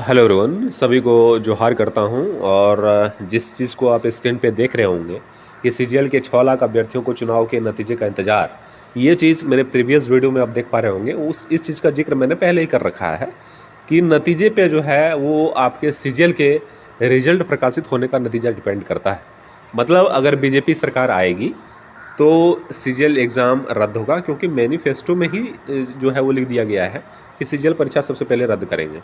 Hello everyone, सभी को जोहार करता हूं। और जिस चीज़ को आप स्क्रीन पे देख रहे होंगे कि सीजीएल के 6 लाख अभ्यर्थियों को चुनाव के नतीजे का इंतजार, ये चीज़ मेरे प्रीवियस वीडियो में आप देख पा रहे होंगे। इस चीज़ का जिक्र मैंने पहले ही कर रखा है कि नतीजे पे जो है वो आपके सीजीएल के रिजल्ट प्रकाशित होने का नतीजा डिपेंड करता है। मतलब अगर बीजेपी सरकार आएगी तो सीजीएल एग्ज़ाम रद्द होगा, क्योंकि मैनिफेस्टो में ही जो है वो लिख दिया गया है कि सीजीएल परीक्षा सबसे पहले रद्द करेंगे।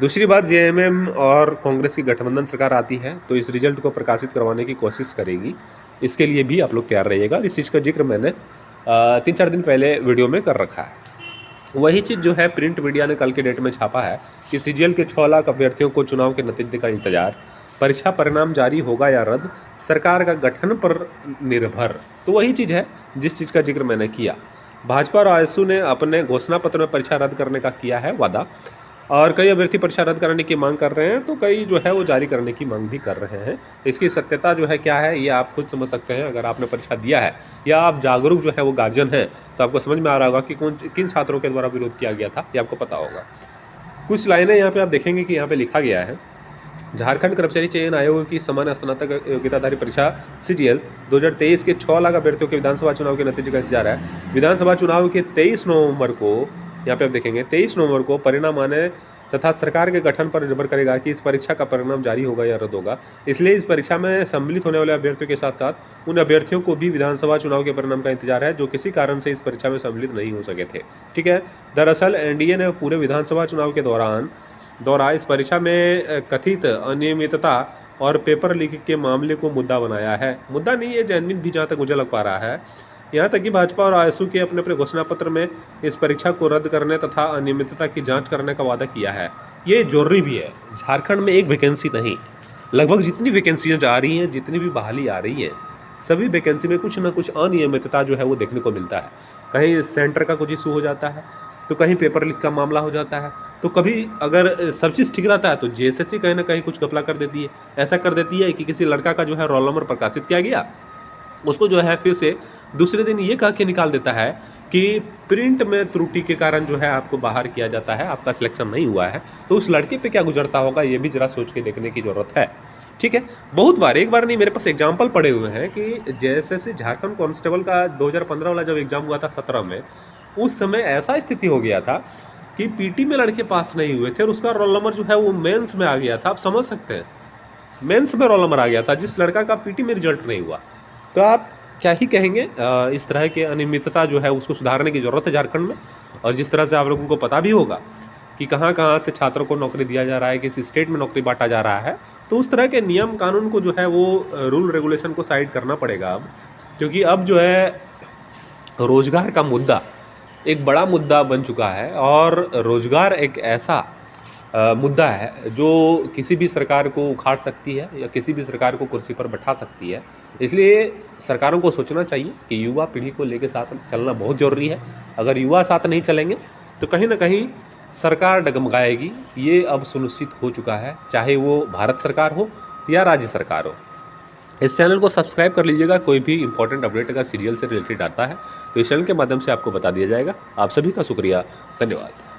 दूसरी बात, जेएमएम और कांग्रेस की गठबंधन सरकार आती है तो इस रिजल्ट को प्रकाशित करवाने की कोशिश करेगी। इसके लिए भी आप लोग तैयार रहिएगा। इस चीज़ का जिक्र मैंने 3-4 दिन पहले वीडियो में कर रखा है। वही चीज़ जो है प्रिंट मीडिया ने कल के डेट में छापा है कि सीजीएल के 6 लाख अभ्यर्थियों को चुनाव के नतीजे का इंतजार, परीक्षा परिणाम जारी होगा या रद्द, सरकार का गठन पर निर्भर। तो वही चीज़ है जिस चीज़ का जिक्र मैंने किया। भाजपा और आजसू ने अपने घोषणा पत्र में परीक्षा रद्द करने का किया है वादा, और कई अभ्यर्थी परीक्षा रद्द कराने की मांग कर रहे हैं, तो कई जो है वो जारी करने की मांग भी कर रहे हैं। इसकी सत्यता जो है क्या है ये आप खुद समझ सकते हैं। अगर आपने परीक्षा दिया है या आप जागरूक जो है वो गार्जियन हैं तो आपको समझ में आ रहा होगा कि किन छात्रों के द्वारा विरोध किया गया था, ये आपको पता होगा। कुछ लाइनें यहाँ पे आप देखेंगे कि यहाँ पे लिखा गया है, झारखंड कर्मचारी चयन आयोग की सामान्य स्नातक योग्यताधारी परीक्षा सीजीएल 2023 के 6 लाख अभ्यर्थियों के विधानसभा चुनाव के नतीजे का इंतजार है। विधानसभा चुनाव के 23 नवंबर को, यहाँ पे आप देखेंगे 23 नवंबर को परिणाम आने तथा सरकार के गठन पर निर्भर करेगा कि इस परीक्षा का परिणाम जारी होगा या रद्द होगा। इसलिए इस परीक्षा में सम्मिलित होने वाले अभ्यर्थियों के साथ साथ उन अभ्यर्थियों को भी विधानसभा चुनाव के परिणाम का इंतजार है जो किसी कारण से इस परीक्षा में सम्मिलित नहीं हो सके थे। ठीक है। दरअसल एनडीए ने पूरे विधानसभा चुनाव के दौरान इस परीक्षा में कथित अनियमितता और पेपर लीक के मामले को मुद्दा बनाया है। मुद्दा नहीं है, जेन्युइन भी जहाँ तक मुझे लग पा रहा है। यहाँ तक कि भाजपा और आजसू के अपने अपने घोषणा पत्र में इस परीक्षा को रद्द करने तथा अनियमितता की जांच करने का वादा किया है। ये जरूरी भी है। झारखंड में एक वैकेंसी नहीं, लगभग जितनी वैकेंसियाँ आ रही हैं, जितनी भी बहाली आ रही है, सभी वैकेंसी में कुछ ना कुछ अनियमितता जो है वो देखने को मिलता है। कहीं सेंटर का कुछ इशू हो जाता है, तो कहीं पेपर लीक का मामला हो जाता है, तो कभी अगर सब चीज़ ठीक रहता है तो जेएसएससी कहीं ना कहीं कुछ घपला कर देती है। ऐसा कर देती है कि किसी लड़का का जो है रोल नंबर प्रकाशित किया गया, उसको जो है फिर से दूसरे दिन ये कह के निकाल देता है कि प्रिंट में त्रुटि के कारण जो है आपको बाहर किया जाता है, आपका सिलेक्शन नहीं हुआ है। तो उस लड़के पे क्या गुजरता होगा ये भी ज़रा सोच के देखने की ज़रूरत है। ठीक है। बहुत बार, एक बार नहीं, मेरे पास एग्जाम्पल पड़े हुए हैं कि जैसे झारखंड कांस्टेबल का 2015 वाला जब एग्ज़ाम हुआ था 17 में, उस समय ऐसा स्थिति हो गया था कि पीटी में लड़के पास नहीं हुए थे और उसका रोल नंबर जो है वो मेंस में आ गया था। आप समझ सकते हैं, मेंस में रोल नंबर आ गया था जिस लड़का का पीटी में रिजल्ट नहीं हुआ। तो आप क्या ही कहेंगे। इस तरह के अनियमितता जो है उसको सुधारने की ज़रूरत है झारखंड में। और जिस तरह से आप लोगों को पता भी होगा कि कहाँ कहाँ से छात्रों को नौकरी दिया जा रहा है, किस स्टेट में नौकरी बांटा जा रहा है, तो उस तरह के नियम कानून को जो है वो रूल रेगुलेशन को साइड करना पड़ेगा अब। क्योंकि अब जो है रोजगार का मुद्दा एक बड़ा मुद्दा बन चुका है, और रोजगार एक ऐसा मुद्दा है जो किसी भी सरकार को उखाड़ सकती है या किसी भी सरकार को कुर्सी पर बैठा सकती है। इसलिए सरकारों को सोचना चाहिए कि युवा पीढ़ी को लेकर साथ चलना बहुत ज़रूरी है। अगर युवा साथ नहीं चलेंगे तो कहीं ना कहीं सरकार डगमगाएगी। ये अब सुनिश्चित हो चुका है, चाहे वो भारत सरकार हो या राज्य सरकार हो। इस चैनल को सब्सक्राइब कर लीजिएगा। कोई भी इंपॉर्टेंट अपडेट अगर सीरियल से रिलेटेड आता है तो इस चैनल के माध्यम से आपको बता दिया जाएगा। आप सभी का शुक्रिया, धन्यवाद।